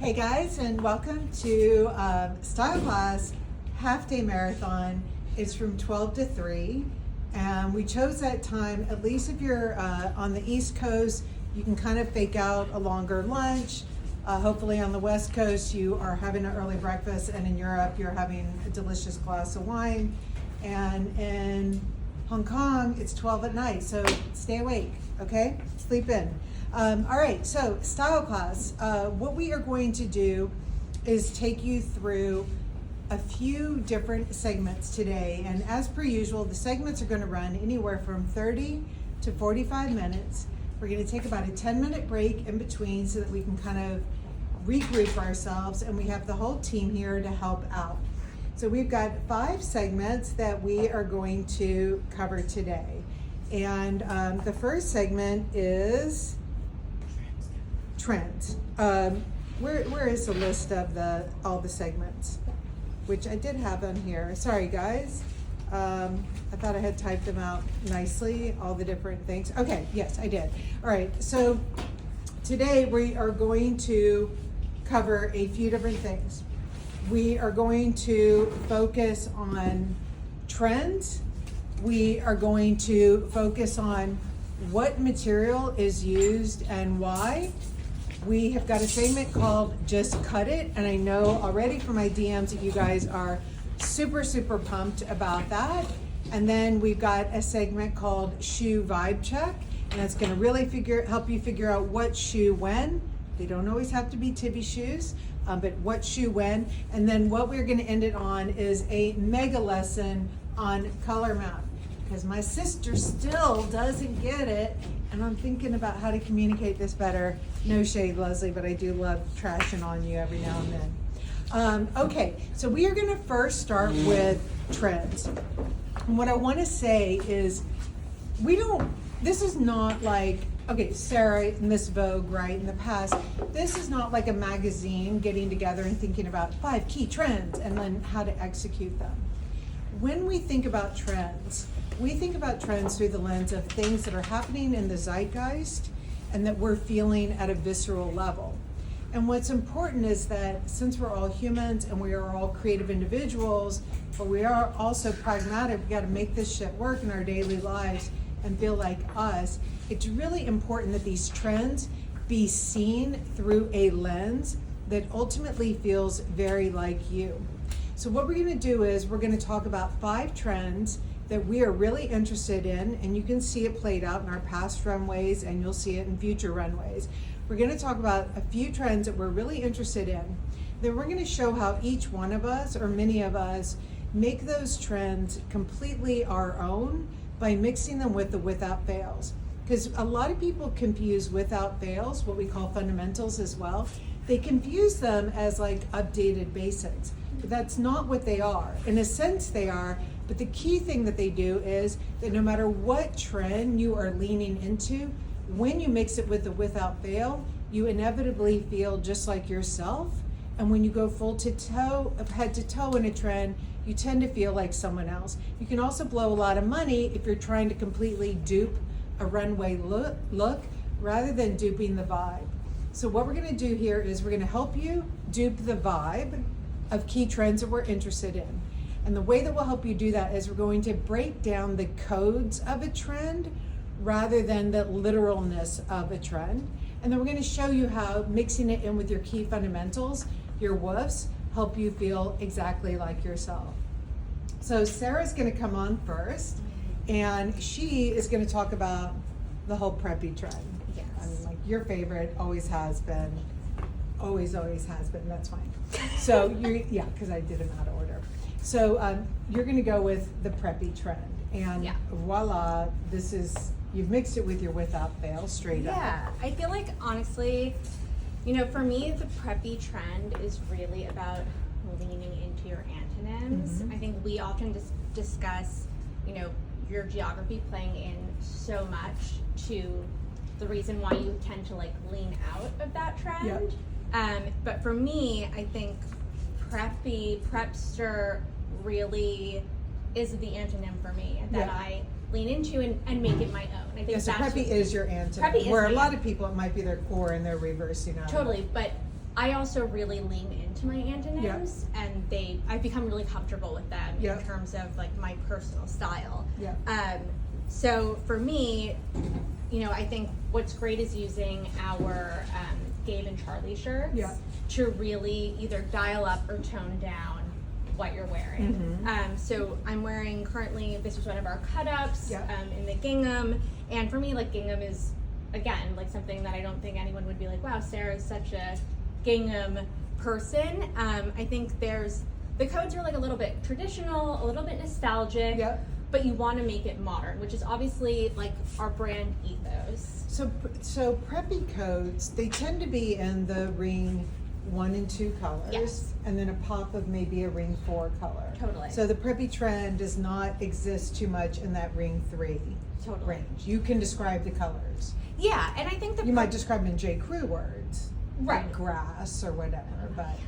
Hey guys, and welcome to Style Class Half Day Marathon. It's from 12 to 3, and we chose that time, at least if you're on the East Coast, you can kind of fake out a longer lunch. Hopefully on the West Coast, you are having an early breakfast, and in Europe, you're having a delicious glass of wine. And in Hong Kong, it's 12 at night, so stay awake, okay? Sleep in. All right, so Style Class, what we are going to do is take you through a few different segments today. And as per usual, the segments are gonna run anywhere from 30 to 45 minutes. We're gonna take about a 10-minute break in between so that we can kind of regroup ourselves, and we have the whole team here to help out. So we've got 5 segments that we are going to cover today. And the first segment is trends. Where is the list of all the segments? Which I did have on here. Sorry guys. I thought I had typed them out nicely, all the different things. Okay, yes, I did. All right, so today we are going to cover a few different things. We are going to focus on trends. We are going to focus on what material is used and why. We have got a segment called Just Cut It, and I know already from my DMs that you guys are super, super pumped about that. And then we've got a segment called Shoe Vibe Check, and that's gonna really help you figure out what shoe when. They don't always have to be Tibby shoes, but what shoe when. And then what we're gonna end it on is a mega lesson on color map, because my sister still doesn't get it, and I'm thinking about how to communicate this better. No shade, Leslie, but I do love trashing on you every now and then. Okay, so we are gonna first start with trends. And what I wanna say is, this is not like, okay, Sarah and Miss Vogue, right, in the past, this is not like a magazine getting together and thinking about 5 key trends and then how to execute them. When we think about trends, we think about trends through the lens of things that are happening in the zeitgeist and that we're feeling at a visceral level. And what's important is that since we're all humans and we are all creative individuals, but we are also pragmatic, we gotta make this shit work in our daily lives and feel like us, it's really important that these trends be seen through a lens that ultimately feels very like you. So what we're gonna do is we're gonna talk about 5 trends that we are really interested in, and you can see it played out in our past runways and you'll see it in future runways. We're gonna talk about a few trends that we're really interested in. Then we're gonna show how each one of us, or many of us, make those trends completely our own by mixing them with the without fails. Because a lot of people confuse without fails, what we call fundamentals as well. They confuse them as like updated basics, but that's not what they are. In a sense they are, but the key thing that they do is that no matter what trend you are leaning into, when you mix it with the without fail, you inevitably feel just like yourself. And when you go head to toe in a trend, you tend to feel like someone else. You can also blow a lot of money if you're trying to completely dupe a runway look rather than duping the vibe. So what we're gonna do here is we're gonna help you dupe the vibe of key trends that we're interested in. And the way that we'll help you do that is we're going to break down the codes of a trend rather than the literalness of a trend. And then we're gonna show you how mixing it in with your key fundamentals, your woofs, help you feel exactly like yourself. So Sarah's gonna come on first, and she is gonna talk about the whole preppy trend. Yes. I mean, like your favorite, always has been, always has been, that's fine. So yeah, because I did them out of order. So you're gonna go with the preppy trend, and voila, you've mixed it with your without fail straight up. Yeah, I feel like honestly, for me, the preppy trend is really about leaning into your antonyms. Mm-hmm. I think we often discuss, your geography playing in so much to the reason why you tend to like lean out of that trend. Yep. But for me, I think prepster really is the antonym for me that I lean into and make it my own. I think so preppy is your antonym. Preppy is where a lot antonym. of people, it might be their core and they're reversing out. Totally, but I also really lean into my antonyms, and I've become really comfortable with them in terms of like my personal style. So for me, you know, I think what's great is using our Gabe and Charlie shirts to really either dial up or tone down what you're wearing. So I'm wearing currently, this was one of our cut-ups in the gingham, and for me, like, gingham is, again, like something that I don't think anyone would be like, wow, Sarah is such a gingham person. I think the codes are like a little bit traditional, a little bit nostalgic, but you want to make it modern, which is obviously like our brand ethos. So preppy coats, they tend to be in the ring 1 and 2 colors, and then a pop of maybe a ring 4 color. Totally. So the preppy trend does not exist too much in that ring 3 range. You can describe the colors. Yeah, and I think you might describe them in J. Crew words, right? Like grass or whatever, but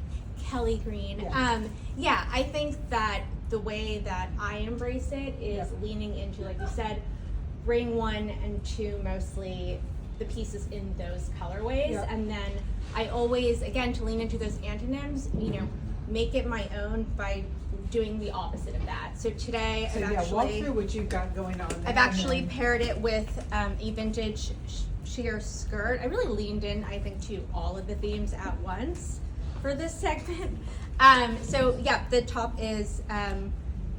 Kelly green. I think that the way that I embrace it is leaning into, like you said, ring 1 and 2 mostly the pieces in those colorways, and then I always, again, to lean into those antonyms, you know, make it my own by doing the opposite of that. So today, walk through what you've got going on. I've actually paired it with a vintage sheer skirt. I really leaned in, I think, to all of the themes at once for this segment. The top is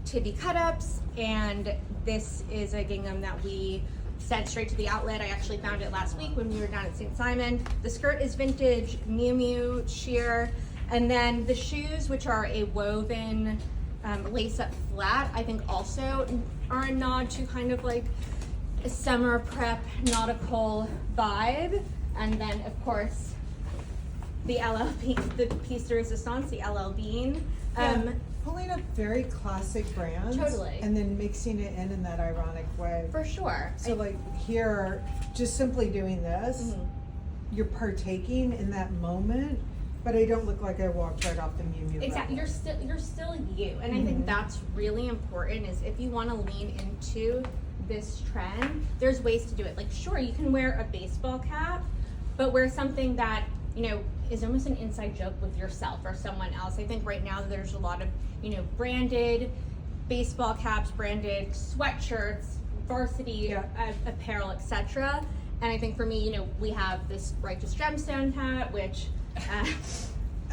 Tibby cut-ups, and this is a gingham that we sent straight to the outlet. I actually found it last week when we were down at St. Simon. The skirt is vintage Miu Miu sheer, and then the shoes, which are a woven lace-up flat, I think also are a nod to kind of like a summer prep nautical vibe. And then, of course, the LL Bean, the piece de resistance, the LL Bean. Pulling up very classic brands, and then mixing it in that ironic way. For sure. So like here, just simply doing this, you're partaking in that moment, but I don't look like I walked right off the Miu Miu. Exactly. You're still you, and I think that's really important. Is if you want to lean into this trend, there's ways to do it. Like, sure, you can wear a baseball cap, but wear something that, you know, is almost an inside joke with yourself or someone else. I think right now there's a lot of, you know, branded baseball caps, branded sweatshirts, varsity apparel, etc. And I think for me, you know, we have this Righteous Gemstone hat, which I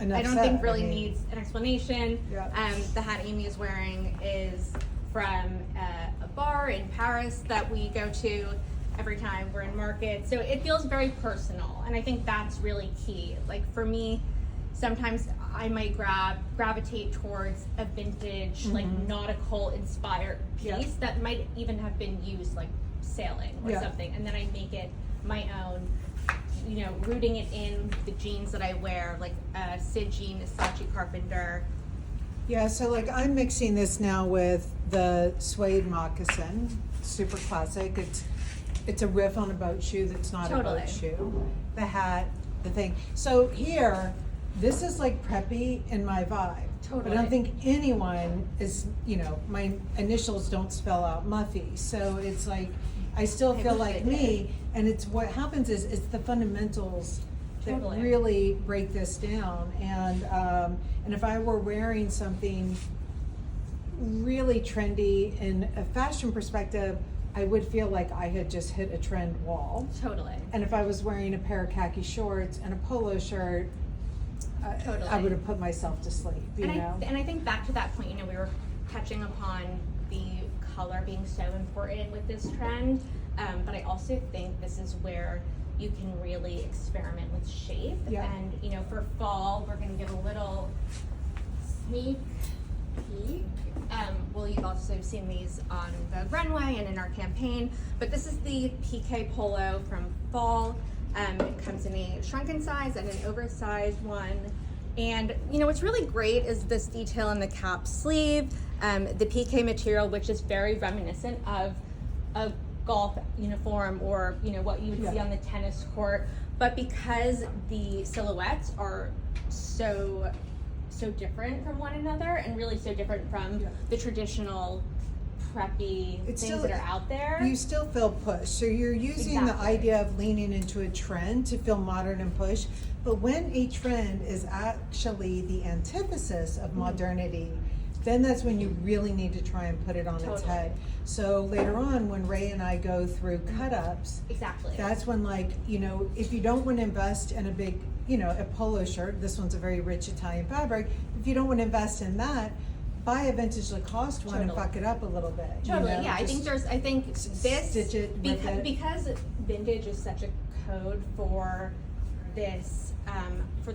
don't think really needs an explanation. The hat Amy is wearing is from a bar in Paris that we go to every time we're in market. So it feels very personal, and I think that's really key. Like for me, sometimes I might gravitate towards a vintage, like nautical inspired piece that might even have been used like sailing or something, and then I make it my own, you know, rooting it in the jeans that I wear, like Sid jean, Saatchi Carpenter. Yeah, so like I'm mixing this now with the Suede moccasin, super classic. It's a riff on a boat shoe that's not a boat shoe. The hat, the thing. So here, this is like preppy in my vibe. But I don't think anyone is, you know, my initials don't spell out Muffy. So it's like, I still feel like me. And it's what happens is it's the fundamentals that really break this down. And if I were wearing something really trendy in a fashion perspective, I would feel like I had just hit a trend wall. And if I was wearing a pair of khaki shorts and a polo shirt, I would have put myself to sleep, you know? And I think back to that point, you know, we were touching upon the color being so important with this trend, but I also think this is where you can really experiment with shape. And, you know, for fall, we're gonna give a little sneak peek. Well, you've also seen these on the runway and in our campaign, but this is the PK polo from fall. It comes in a shrunken size and an oversized one. And, you know, what's really great is this detail in the cap sleeve, the PK material, which is very reminiscent of a golf uniform or, you know, what you would see on the tennis court. But because the silhouettes are so different from one another, and really so different from the traditional preppy It's things still- that are out there. You still feel push. So you're using the Exactly. idea of leaning into a trend to feel modern and push. But when a trend is actually the antithesis of modernity, then that's when you really need to try and put it on its Totally. head. So later on, when Ray and I go through cut-ups, Exactly. that's when, like, you know, if you don't want to invest in a big, you know, a polo shirt, this one's a very rich Italian fabric, if you don't want to invest in that, buy a vintage Lacoste one and Totally. fuck it up a little bit. you Totally, know, yeah. I think just this stitch it, rip it. because vintage is such a code for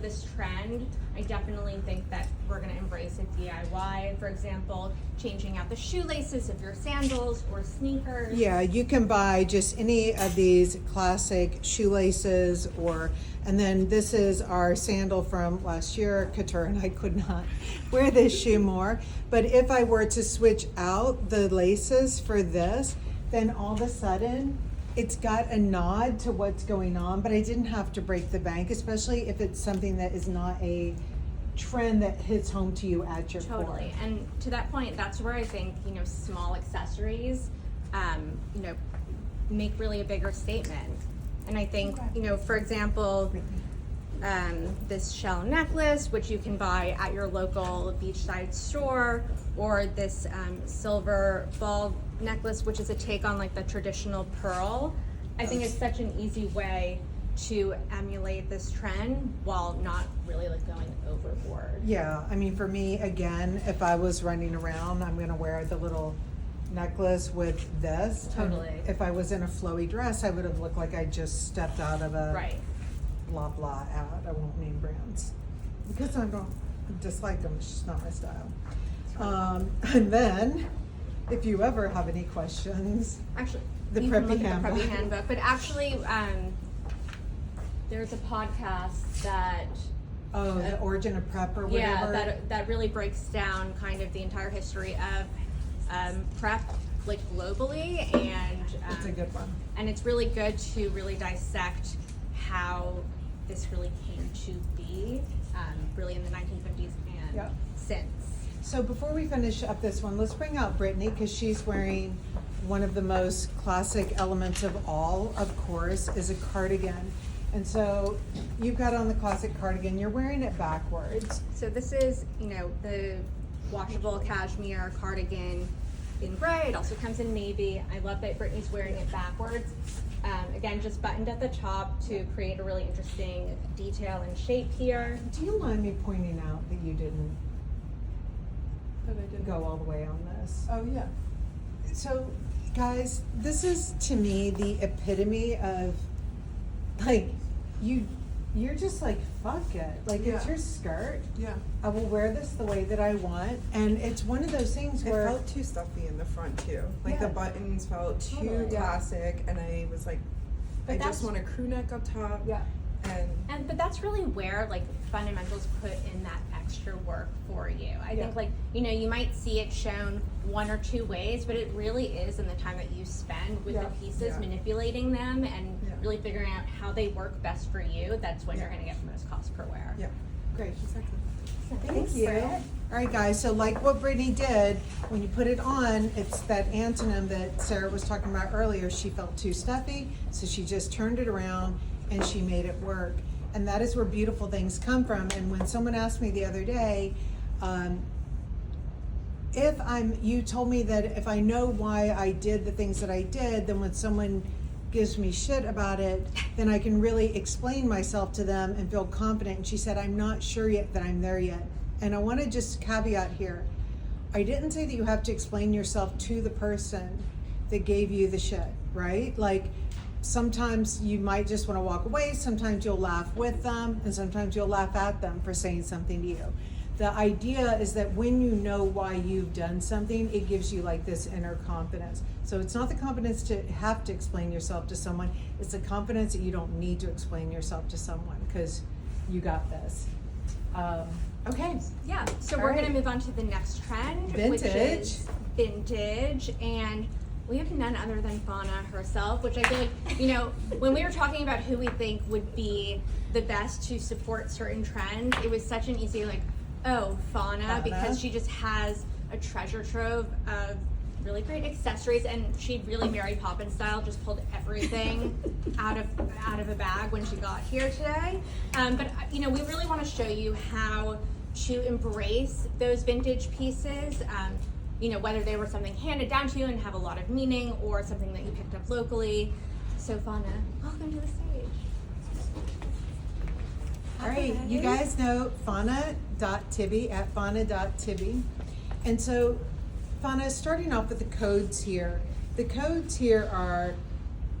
this trend. I definitely think that we're going to embrace a DIY. For example, changing out the shoelaces of your sandals or sneakers. Yeah, you can buy just any of these classic shoelaces and then this is our sandal from last year, Couture, and I could not wear this shoe more. But if I were to switch out the laces for this, then all of a sudden, it's got a nod to what's going on, but I didn't have to break the bank, especially if it's something that is not a trend that hits home to you at your core. Totally. And to that point, that's where I think, you know, small accessories, you know, make really a bigger statement. And I think, you know, for example, this shell necklace, which you can buy at your local beachside store, or this silver ball necklace, which is a take on like the traditional pearl. I think it's such an easy way to emulate this trend while not really like going overboard. Yeah, I mean, for me, again, if I was running around, I'm gonna wear the little necklace with this. And Totally. if I was in a flowy dress, I would have looked like I just stepped out of a Right. blah blah ad. I won't name brands because I don't dislike them. It's just not my style. And then, if you ever have any questions, Actually, The you can Preppy look at Handbook. the Preppy Handbook. But actually, there's a podcast that the origin of prep or whatever. yeah that really breaks down kind of the entire history of prep like globally, and It's a good one. and it's really good to really dissect how this really came to be, really in the 1950s and Yep. since. So before we finish up this one, let's bring out Brittany because she's wearing one of the most classic elements of all, of course, is a cardigan. And so you've got on the classic cardigan, you're wearing it backwards. So this is, you know, the washable cashmere cardigan in gray. It also comes in navy. I love that Brittany's wearing it backwards. Again, just buttoned at the top to create a really interesting detail and shape here. Do you mind me pointing out that you didn't But I didn't. go all the way on this? Oh, yeah. So, guys, this is to me the epitome of like you're just like fuck it. Like it's Yeah. your skirt. Yeah. I will wear this the way that I want, and it's one of those things It where felt too stuffy in the front too. Like Yeah. the buttons felt too Totally. Yeah. classic, and I was like, But I that's- just want a crew neck up top. yeah. And But that's really where like fundamentals put in that extra work for you. I Yeah. think like, you know, you might see it shown one or two ways, but it really is in the time that you spend with Yeah. the pieces, Yeah. manipulating them and Yeah. really figuring out how they work best for you. That's when Yeah. you're gonna get the most cost per wear. yeah, Great. exactly. Thank you. All right, guys. So, like what Brittany did, when you put it on, it's that antonym that Sarah was talking about earlier. She felt too stuffy, so she just turned it around and she made it work. And that is where beautiful things come from. And when someone asked me the other day, you told me that if I know why I did the things that I did, then when someone gives me shit about it, then I can really explain myself to them and feel confident. And she said, I'm not sure yet that I'm there yet. And I want to just caveat here. I didn't say that you have to explain yourself to the person that gave you the shit, right? Like sometimes you might just want to walk away. Sometimes you'll laugh with them, and sometimes you'll laugh at them for saying something to you. The idea is that when you know why you've done something, it gives you like this inner confidence. So it's not the confidence to have to explain yourself to someone. It's the confidence that you don't need to explain yourself to someone because you got this. Okay. Yeah, so All we're right. gonna move on to the next trend, which Vintage. is vintage, and we have none other than Fauna herself, which I feel like, you know, when we were talking about who we think would be the best to support certain trends, it was such an easy like, oh, Fauna, Fauna. because she just has a treasure trove of really great accessories, and she really Mary Poppins style, just pulled everything out of a bag when she got here today. But you know, we really want to show you how to embrace those vintage pieces. You know, whether they were something handed down to you and have a lot of meaning, or something that you picked up locally. So Fauna, welcome to the stage. All right, you guys know fauna.tibby at fauna.tibby. And so Fauna, starting off with the codes here. The codes here are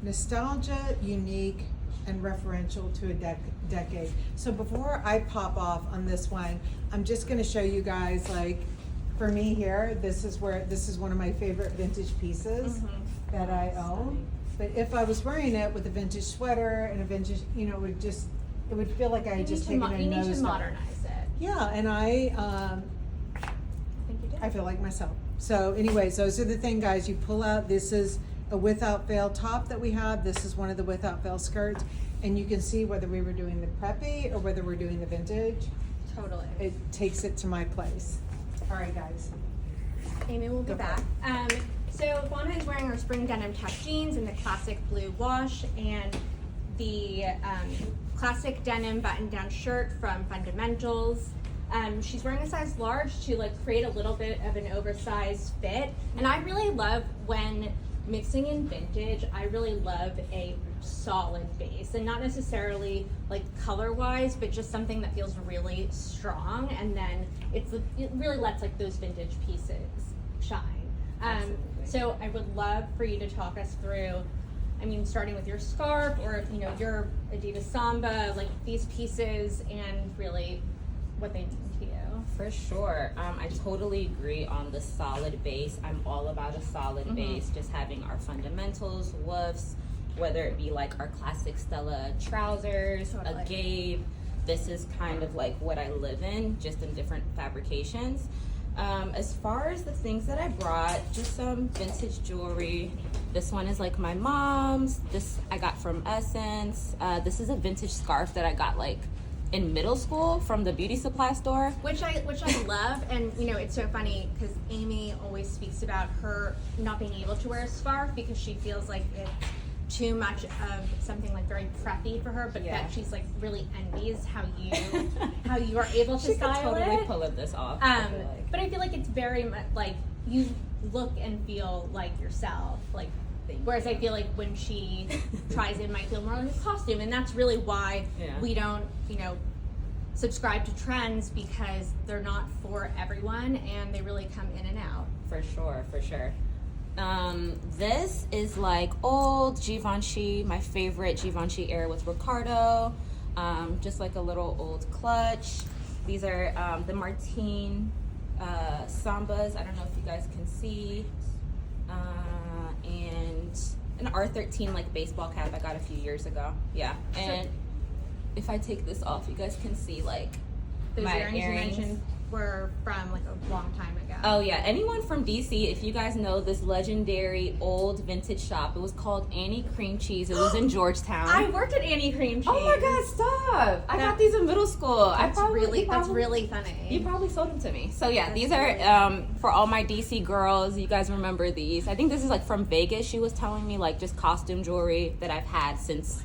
nostalgia, unique, and referential to a decade. So before I pop off on this one, I'm just gonna show you guys, like, for me here, this is one of my favorite vintage pieces that I own. But if I was wearing it with a vintage sweater and a vintage, you know, it would feel like I had just taken a nose. You need to modernize it. Yeah, and I think you did. I feel like myself. So anyways, those are the thing, guys. You pull out, this is a without fail top that we have. This is one of the without fail skirts. And you can see whether we were doing the preppy or whether we're doing the vintage. Totally. It takes it to my place. All right, guys. Amy will be back. So Fauna is wearing her spring denim tuck jeans in the classic blue wash, and the classic denim button-down shirt from Fundamentals. She's wearing a size large to like create a little bit of an oversized fit. And I really love when mixing in vintage, I really love a solid base, and not necessarily like color-wise, but just something that feels really strong, and then it really lets like those vintage pieces shine. So I would love for you to talk us through, I mean, starting with your scarf, or you know, your Adidas Samba, like these pieces and really what they mean to you. For sure. I totally agree on the solid base. I'm all about a solid base, just having our fundamentals, woofs, whether it be like our classic Stella trousers, a gabe. This is kind of like what I live in, just in different fabrications. As far as the things that I brought, just some vintage jewelry. This one is like my mom's. This I got from Essence. This is a vintage scarf that I got like in middle school from the beauty supply store. Which I love, and you know, it's so funny because Amy always speaks about her not being able to wear a scarf because she feels like it's too much of something like very preppy for her, but that she's like really envies how you are able to She style could totally it. pull this off. But I feel like it's very much like you look and feel like yourself, like. Whereas I feel like when she tries it might feel more like a costume, and that's really why we don't, you know, subscribe to trends, because they're not for everyone and they really come in and out. For sure, for sure. This is like old Givenchy, my favorite Givenchy era with Riccardo. Just like a little old clutch. These are the Martine Sambas. I don't know if you guys can see. And an R13 like baseball cap I got a few years ago. Yeah. And if I take this off, you guys can see like those my earrings you mentioned were from like a long time ago. Oh yeah, anyone from DC, if you guys know this legendary old vintage shop, it was called Annie Cream Cheese. It was in Georgetown. I worked at Annie Cream Cheese. Oh my God, stop! I got these in middle school. That's really funny. You probably sold them to me. So yeah, these are for all my DC girls. You guys remember these? I think this is like from Vegas. She was telling me like just costume jewelry that I've had since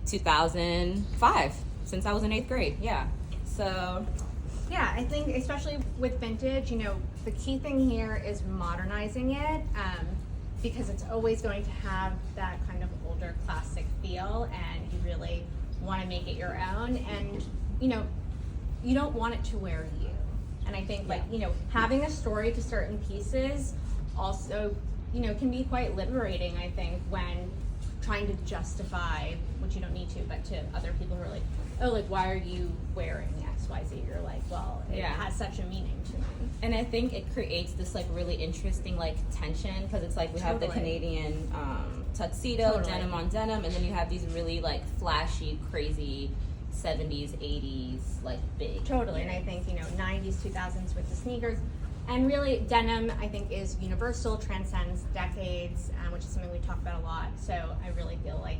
2005, since I was in 8th grade. Yeah. So. Yeah, I think especially with vintage, you know, the key thing here is modernizing it, because it's always going to have that kind of older classic feel, and you really want to make it your own, and you know, you don't want it to wear you. And I think like, you know, having a story to certain pieces also, you know, can be quite liberating, I think, when trying to justify, which you don't need to, but to other people who are like, oh, like, why are you wearing XYZ? You're like, well, it has such a meaning to me. And I think it creates this like really interesting like tension, because it's like we have the Canadian tuxedo, denim on denim, and then you have these really like flashy, crazy 70s, 80s, like big. Totally, and I think, you know, 90s, 2000s with the sneakers. And really, denim, I think, is universal, transcends decades, which is something we talk about a lot. So I really feel like,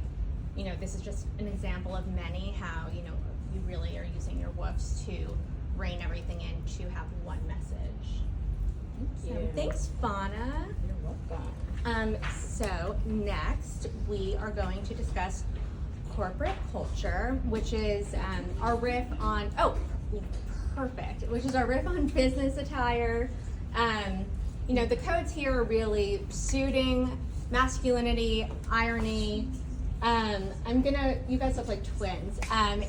you know, this is just an example of many how, you know, you really are using your woofs to rein everything in to have one message. you. Thanks, Fauna. You're welcome. So next we are going to discuss corporate culture, which is our riff on, which is our riff on business attire. You know, the codes here are really suiting, masculinity, irony. You guys look like twins.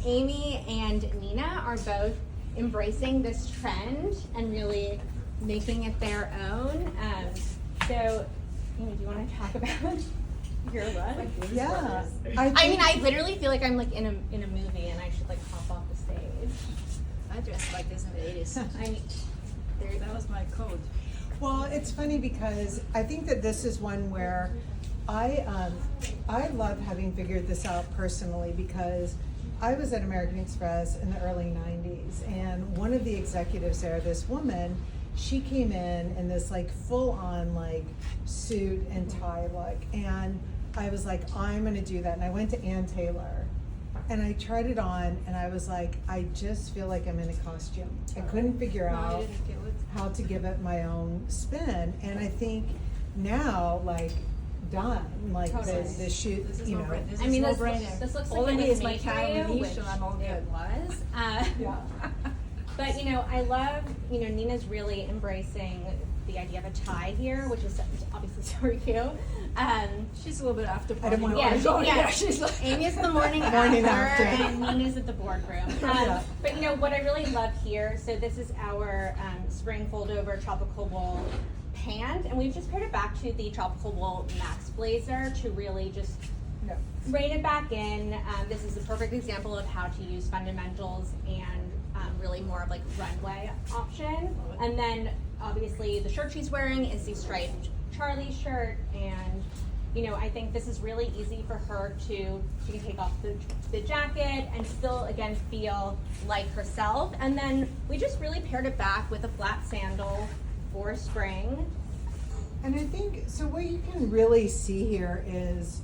Amy and Nina are both embracing this trend and really making it their own. So, Amy, do you want to talk about your look? Yeah. I literally feel like I'm like in a movie and I should like hop off the stage. I dressed like this in the 80s. That was my code. Well, it's funny because I think that this is one where I love having figured this out personally, because I was at American Express in the early 90s, and one of the executives there, this woman, she came in this like full on like suit and tie look, and I was like, I'm gonna do that. And I went to Ann Taylor and I tried it on and I was like, I just feel like I'm in a costume. I couldn't figure out how to give it my own spin. And I think now, like, done, like the shoot, you know. This looks all like I it need was is my made for Carol you, niche, and I'm all good. it was. Yeah. But you know, I love, you know, Nina's really embracing the idea of a tie here, which is obviously super cute. She's a little bit after I don't party. want to She's like, Amy's the morning Morning after, after. and Nina's at the boardroom. Yeah. But you know what I really love here, so this is our spring fold over tropical wool pant, and we've just paired it back to the tropical wool max blazer to really just Yeah. rein it back in. This is a perfect example of how to use fundamentals and really more of like runway option. And then obviously the shirt she's wearing is the striped Charlie shirt, and you know, I think this is really easy for her to, she can take off the jacket and still again feel like herself. And then we just really paired it back with a flat sandal for spring. And I think, so what you can really see here is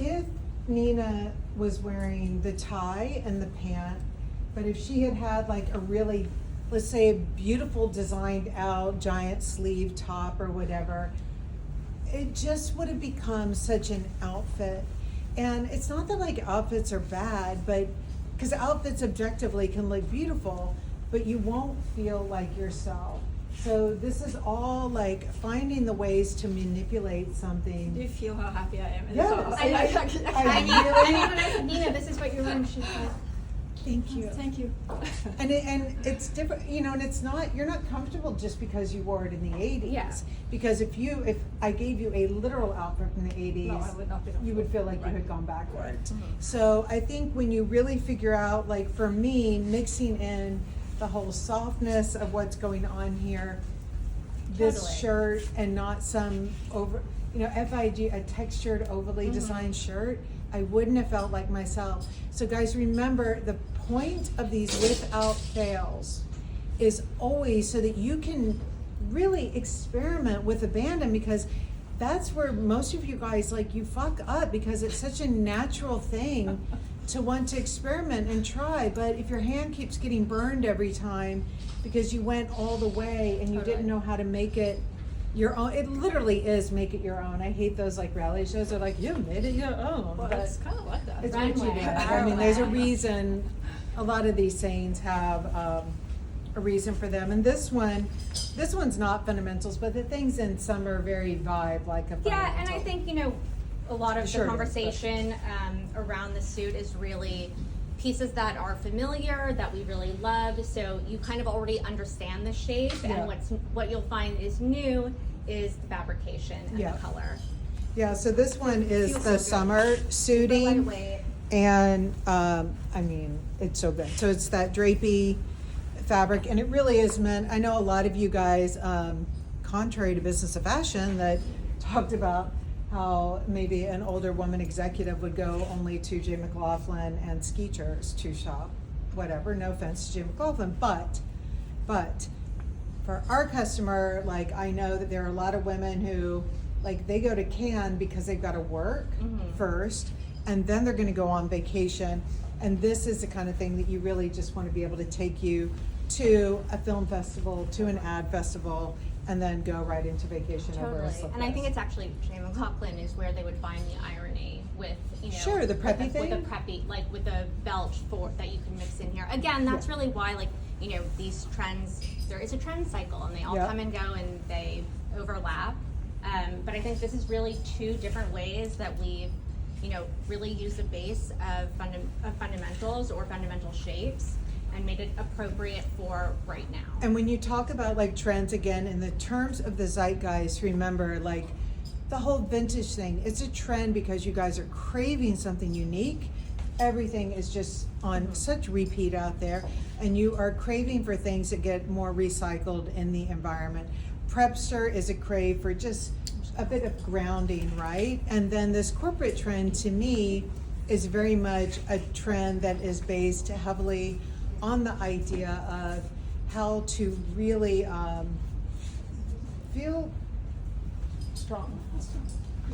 if Nina was wearing the tie and the pant, but if she had had like a really, let's say a beautiful designed out giant sleeve top or whatever, it just would have become such an outfit. And it's not that like outfits are bad, but because outfits objectively can look beautiful, but you won't feel like yourself. So this is all like finding the ways to manipulate something. do you feel how happy I am? Yes. I mean, when I said, Nina, this is what you're wearing, she's like, Thank you. Thank you. And it's different, you know, and it's not, you're not comfortable just because you wore it in the 80s. Yeah. Because if I gave you a literal outfit from the 80s, No, I would not be you would feel like Right. you had gone backwards. Right. So I think when you really figure out, like for me, mixing in the whole softness of what's going on here, this Totally. shirt and not some over, you know, FIG, a textured, overly designed shirt, I wouldn't have felt like myself. So guys, remember the point of these without fails is always so that you can really experiment with abandon, because that's where most of you guys, like, you fuck up because it's such a natural thing to want to experiment and try. But if your hand keeps getting burned every time because you went all the way and you didn't know how to make it your own, it literally is make it your own. I hate those like rally shows. They're like, you made it your own. Well, But it's kind of like that. it's Runway, way too bad. I mean, runway. there's a reason. A lot of these sayings have a reason for them, and this one's not fundamentals, but the things in some are very vibe like a fundamental. yeah, and I think, you know, a lot of Sure, the conversation around the suit is really pieces that are familiar, that we really love, so you kind of already understand the shape, Yeah. and what you'll find is new is the fabrication and Yeah. the color. Yeah, so this one is Feels the so good. summer suiting, Lightweight. and I mean, it's so good. So it's that drapey fabric, and it really is meant, I know a lot of you guys, contrary to Business of Fashion, that talked about how maybe an older woman executive would go only to J. McLaughlin and Skeeter's to shop, whatever, no offense to J. McLaughlin, but for our customer, like, I know that there are a lot of women who, like, they go to Cannes because they've got to work first, and then they're gonna go on vacation, and this is the kind of thing that you really just want to be able to take you to a film festival, to an ad festival, and then go right into vacation over a Totally. slip And I think vest. it's actually Jay McLaughlin is where they would find the irony with, you know, Sure, the preppy with thing. a preppy, like with a belt for that you can mix in here. Again, that's Yeah. really why, like, you know, these trends, there is a trend cycle and they all Yeah. come and go and they overlap. But I think this is really two different ways that we've, you know, really used a base of fundamentals or fundamental shapes and made it appropriate for right now. And when you talk about like trends again in the terms of the zeitgeist, remember like the whole vintage thing, it's a trend because you guys are craving something unique. Everything is just on such repeat out there, and you are craving for things that get more recycled in the environment. Prepster is a crave for just a bit of grounding, right? And then this corporate trend to me is very much a trend that is based heavily on the idea of how to really feel strong.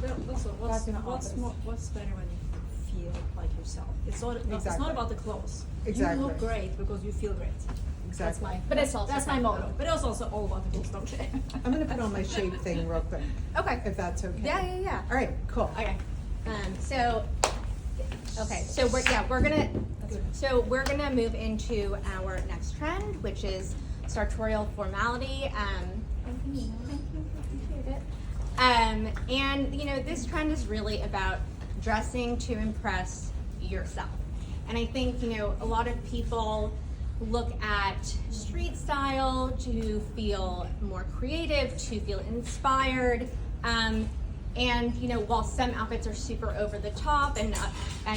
Well, also, Back in the office. what's better when you feel like yourself? It's Exactly. not about the clothes. Exactly. You look great because you feel great. That's Exactly. my. But it's also that's my about motto. But it's also all about the clothes, don't you? I'm gonna put on my shape thing real quick, Okay. if that's okay. Yeah. All right, cool. Okay. So we're gonna move into our next trend, which is sartorial formality. And you know, this trend is really about dressing to impress yourself. And I think, you know, a lot of people look at street style to feel more creative, to feel inspired. And you know, while some outfits are super over the top and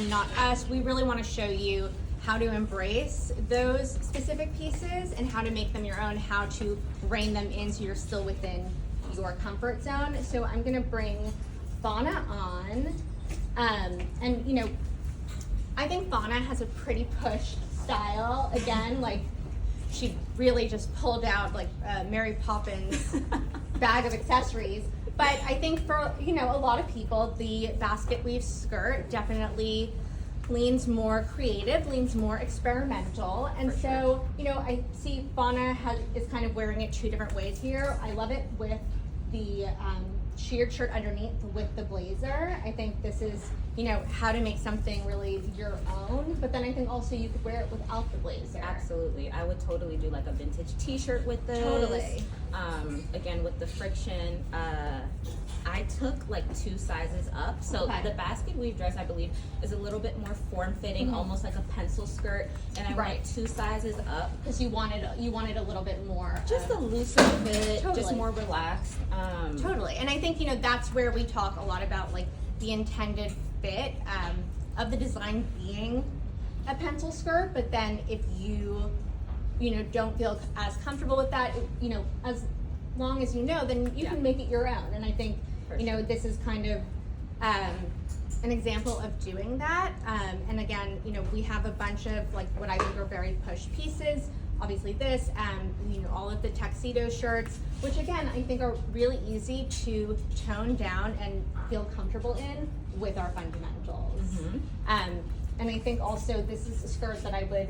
not us, we really want to show you how to embrace those specific pieces and how to make them your own, how to rein them in so you're still within your comfort zone. So I'm gonna bring Fauna on, and you know, I think Fauna has a pretty push style. Again, like she really just pulled out like Mary Poppins bag of accessories. But I think for, you know, a lot of people, the basket weave skirt definitely leans more creative, leans more experimental. And so, you know, I see Fauna is kind of wearing it two different ways here. I love it with the sheared shirt underneath with the blazer. I think this is, you know, how to make something really your own. But then I think also you could wear it without the blazer. Absolutely. I would totally do like a vintage t-shirt with this. Totally. Again, with the friction, I took like 2 sizes up. So Okay. the basket weave dress, I believe, is a little bit more form-fitting, almost like a pencil skirt. And I Right. went 2 sizes up. Because you wanted a little bit more. Just a looser fit, just Totally. more relaxed. Totally. And I think, you know, that's where we talk a lot about like the intended fit of the design being a pencil skirt. But then if you know, don't feel as comfortable with that, you know, as long as you know, then you can make it your own. And I think, For you know, this is kind of an example of doing that. And again, you know, we have a bunch of like what I think are very push pieces. Obviously this, you know, all of the tuxedo shirts, which again, I think are really easy to tone down and feel comfortable in with our fundamentals. And I think also this is a skirt that I would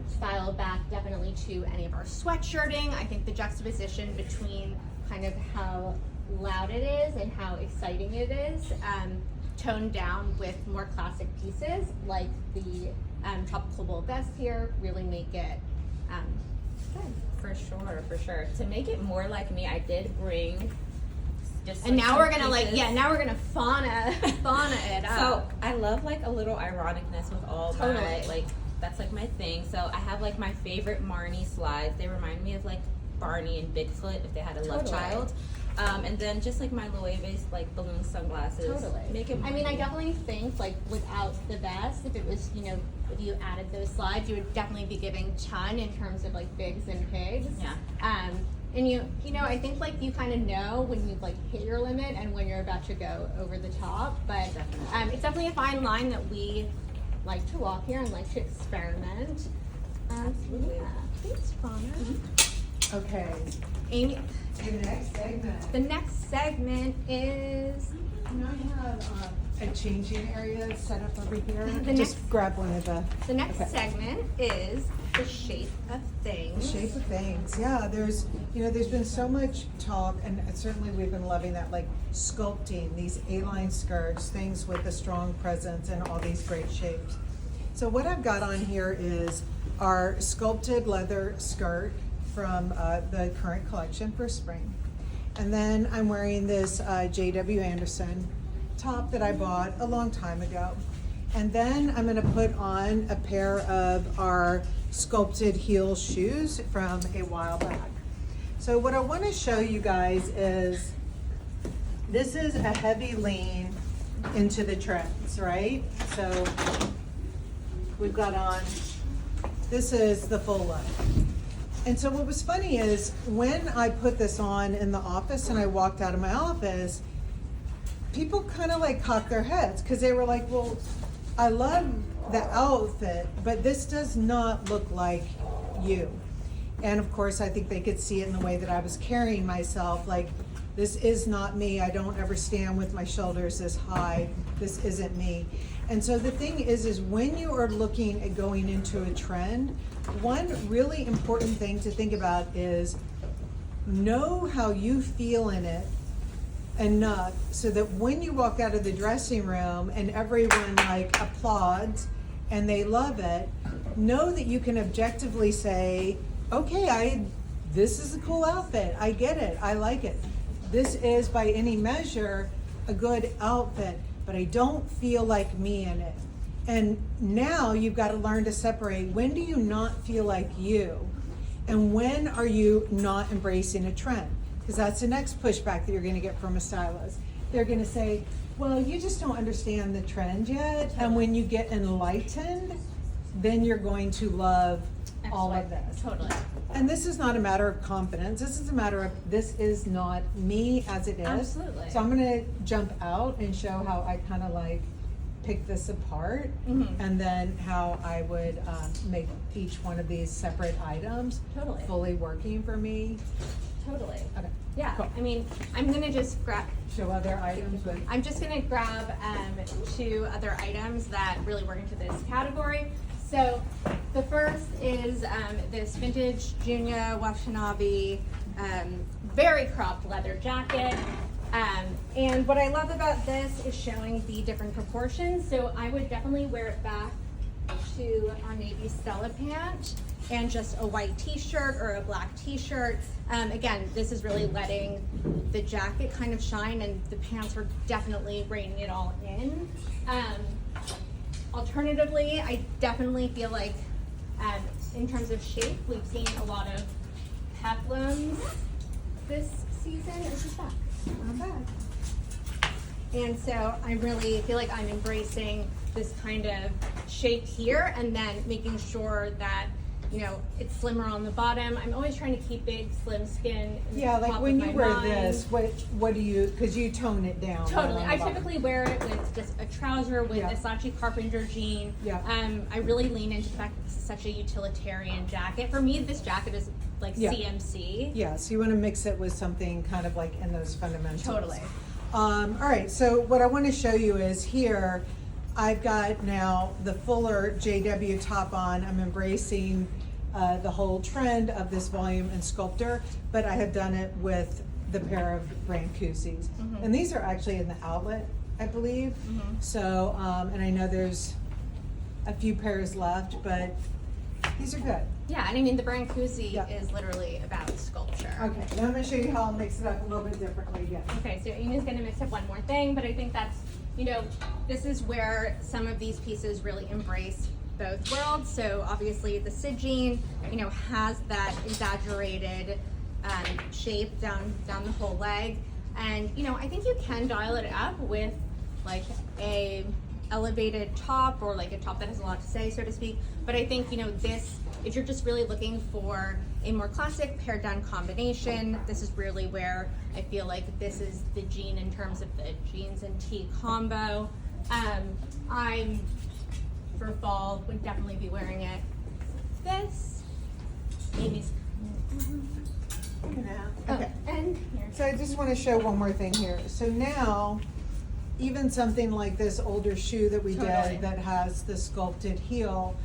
style back definitely to any of our sweatshirting. I think the juxtaposition between kind of how loud it is and how exciting it is, toned down with more classic pieces like the tropical wool vest here, really make it good. For sure. To make it more like me, I did bring just And like, now some we're gonna like, pieces. yeah, now we're gonna fauna it up. So I love like a little ironicness with all my Totally. like, that's like my thing. So I have like my favorite Marnie slides. They remind me of like Barney and Bigfoot if they had a love Totally. child. And then just like my Loewe's like balloon sunglasses. Totally. Make it. I mean, I definitely think like without the vest, if it was, you know, if you added those slides, you would definitely be giving ton in terms of like bigs and pigs. Yeah. And you know, I think like you kind of know when you've like hit your limit and when you're about to go over the top. But Definitely. it's definitely a fine line that we like to walk here and like to experiment. Absolutely. Yeah. Thanks, Fauna. Okay, Amy, the next segment. the next segment is Can I have a changing area set up over here? The Just next- grab one of the. the next Okay. segment is the shape of things. Shape of things, yeah. There's been so much talk, and certainly we've been loving that, like sculpting these A-line skirts, things with a strong presence and all these great shapes. So what I've got on here is our sculpted leather skirt from the current collection for spring. And then I'm wearing this J.W. Anderson top that I bought a long time ago. And then I'm gonna put on a pair of our sculpted heel shoes from a while back. So what I wanna show you guys is, this is a heavy lean into the trends, right? So we've got on, this is the full look. And so what was funny is when I put this on in the office and I walked out of my office, people kind of like cocked their heads because they were like, well, I love the outfit, but this does not look like you. And of course, I think they could see it in the way that I was carrying myself. Like, this is not me. I don't ever stand with my shoulders this high. This isn't me. And so the thing is when you are looking at going into a trend, one really important thing to think about is know how you feel in it enough so that when you walk out of the dressing room and everyone like applauds and they love it, know that you can objectively say, okay, this is a cool outfit. I get it. I like it. This is by any measure a good outfit, but I don't feel like me in it. And now you've got to learn to separate, when do you not feel like you? And when are you not embracing a trend? Because that's the next pushback that you're going to get from a stylist. They're going to say, well, you just don't understand the trend yet. And when you get enlightened, then you're going to love all of this. Totally. And this is not a matter of confidence. This is a matter of, this is not me as it is. Absolutely. So I'm going to jump out and show how I kind of like pick this apart, and then how I would make each one of these separate items Totally. fully working for me. Totally. Okay. Yeah. Cool. I mean, I'm gonna just grab. Show other items, but I'm just gonna grab 2 other items that really work into this category. So the first is this vintage Junya Washinabe very cropped leather jacket. And what I love about this is showing the different proportions. So I would definitely wear it back to our navy Stella pant and just a white t-shirt or a black t-shirt. Again, this is really letting the jacket kind of shine, and the pants are definitely reining it all in. Alternatively, I definitely feel like in terms of shape, we've seen a lot of peplums this season. It's just back. I'm back. And so I really feel like I'm embracing this kind of shape here, and then making sure that, you know, it's slimmer on the bottom. I'm always trying to keep big, slim skin. yeah, like when you wear this, what do you, because you tone it down. Totally. right on I the bottom. typically wear it with just a trouser with Yeah. a Saatchi Carpenter jean. Yeah. I really lean into the fact that this is such a utilitarian jacket. For me, this jacket is like Yeah. CMC. Yeah, so you want to mix it with something kind of like in those fundamentals. Totally. All right, so what I want to show you is here, I've got now the fuller JW top on. I'm embracing the whole trend of this volume and sculptor, but I have done it with the pair of brancusis. And these are actually in the outlet, I believe. So, and I know there's a few pairs left, but these are good. Yeah, and I mean the brancusi Yeah. is literally about sculpture. Okay, now I'm gonna show you how I'll mix it up a little bit differently again. Okay, so Ina's gonna mix up one more thing, but I think that's, you know, this is where some of these pieces really embrace both worlds. So obviously the Sid jean, you know, has that exaggerated shape down the whole leg. And, you know, I think you can dial it up with like a elevated top, or like a top that has a lot to say, so to speak. But I think, you know, this, if you're just really looking for a more classic pared down combination, this is really where I feel like this is the jean in terms of the jeans and tee combo. I'm, for fall, would definitely be wearing it. This, Amy's. Okay. And here. So I just want to show one more thing here. So now, even something like this older shoe that we Totally. did that has the sculpted heel,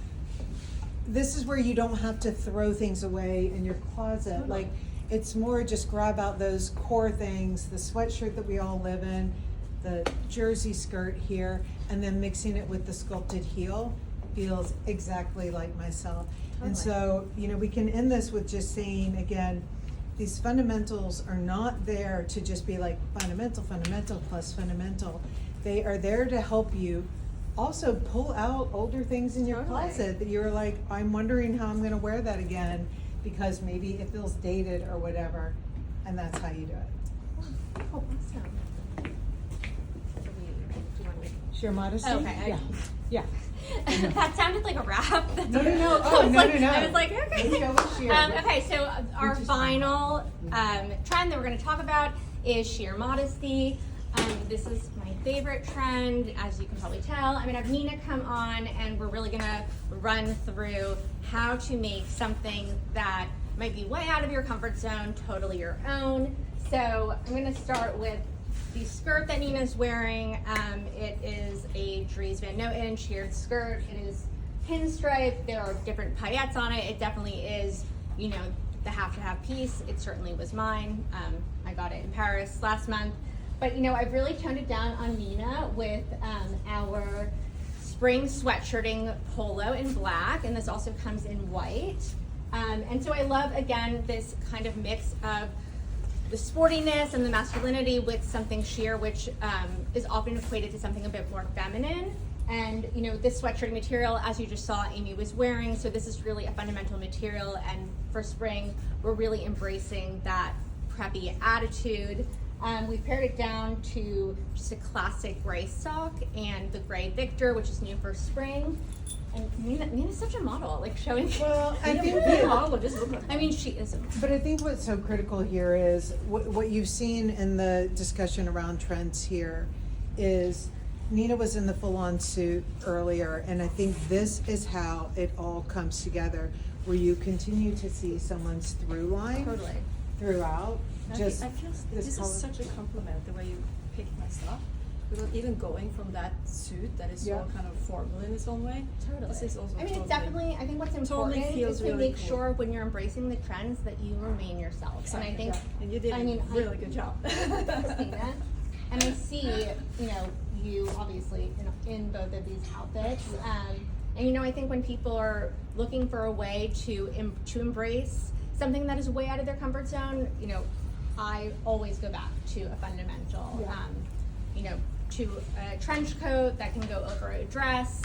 this is where you don't have to throw things away in your closet. Like, it's more just grab out those core things, the sweatshirt that we all live in, the jersey skirt here, and then mixing it with the sculpted heel feels exactly like myself. And so, you know, we can end this with just saying, again, these fundamentals are not there to just be like fundamental plus fundamental. They are there to help you also pull out older things in your closet that you're like, I'm wondering how I'm gonna wear that again because maybe it feels dated or whatever. And that's how you do it. Oh, awesome. Sheer modesty? Okay. Yeah. That sounded like a rap. No. Oh, I was no, like, no, no. I was like, okay. Let's go with sheer. Okay, so our Which is final trend that we're going to talk about is sheer modesty. This is my favorite trend, as you can probably tell. I'm going to have Nina come on, and we're really going to run through how to make something that might be way out of your comfort zone, totally your own. So I'm going to start with the skirt that Nina's wearing. It is a Dries Van Noten sheared skirt. It is pinstripe. There are different paillettes on it. It definitely is, you know, the have-to-have piece. It certainly was mine. I got it in Paris last month. But, you know, I've really toned it down on Nina with our spring sweatshirting polo in black, and this also comes in white. And so I love, again, this kind of mix of the sportiness and the masculinity with something sheer, which is often equated to something a bit more feminine. And, you know, this sweatshirt material, as you just saw Amy was wearing, so this is really a fundamental material, and for spring, we're really embracing that preppy attitude. We've pared it down to just a classic gray sock and the gray Victor, which is new for spring. And Nina's such a model, like showing. Well, I think I mean, she is a model. But I think what's so critical here is what you've seen in the discussion around trends here is Nina was in the full-on suit earlier, and I think this is how it all comes together, where you continue to see someone's through line throughout. I feel this is such a compliment, the way you pick my stuff. Without even going from that suit that is so kind of formal in its own way. Totally. This is also I mean, it's definitely, I think what's important is to really make cool. sure when you're embracing the trends that you remain yourself. Exactly. And I think, and you did a really good job. Christina, and I see, you know, you obviously in both of these outfits. And you know, I think when people are looking for a way to embrace something that is way out of their comfort zone, you know, I always go back to a fundamental. You know, to a trench coat that can go over a dress,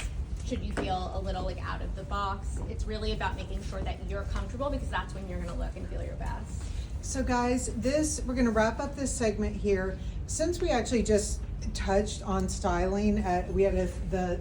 should you feel a little like out of the box. It's really about making sure that you're comfortable, because that's when you're gonna look and feel your best. So guys, we're gonna wrap up this segment here. Since we actually just touched on styling, we had the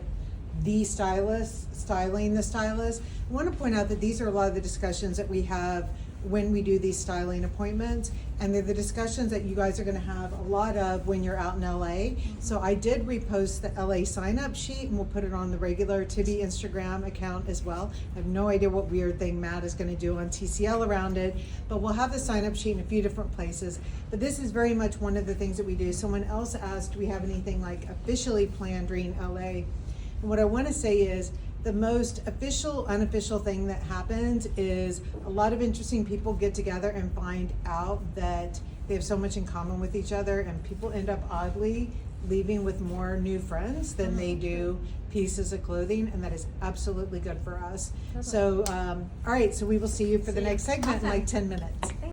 stylist styling the stylist. I wanna point out that these are a lot of the discussions that we have when we do these styling appointments, and they're the discussions that you guys are gonna have a lot of when you're out in LA. So I did repost the LA sign-up sheet, and we'll put it on the regular Tibby Instagram account as well. I have no idea what weird thing Matt is gonna do on TCL around it, but we'll have the sign-up sheet in a few different places. But this is very much one of the things that we do. Someone else asked, do we have anything like officially planned during LA? And what I wanna say is, the most official, unofficial thing that happens is a lot of interesting people get together and find out that they have so much in common with each other, and people end up oddly leaving with more new friends than they do pieces of clothing, and that is absolutely good for us. So, all right, so we will see you for the next segment in like 10 minutes.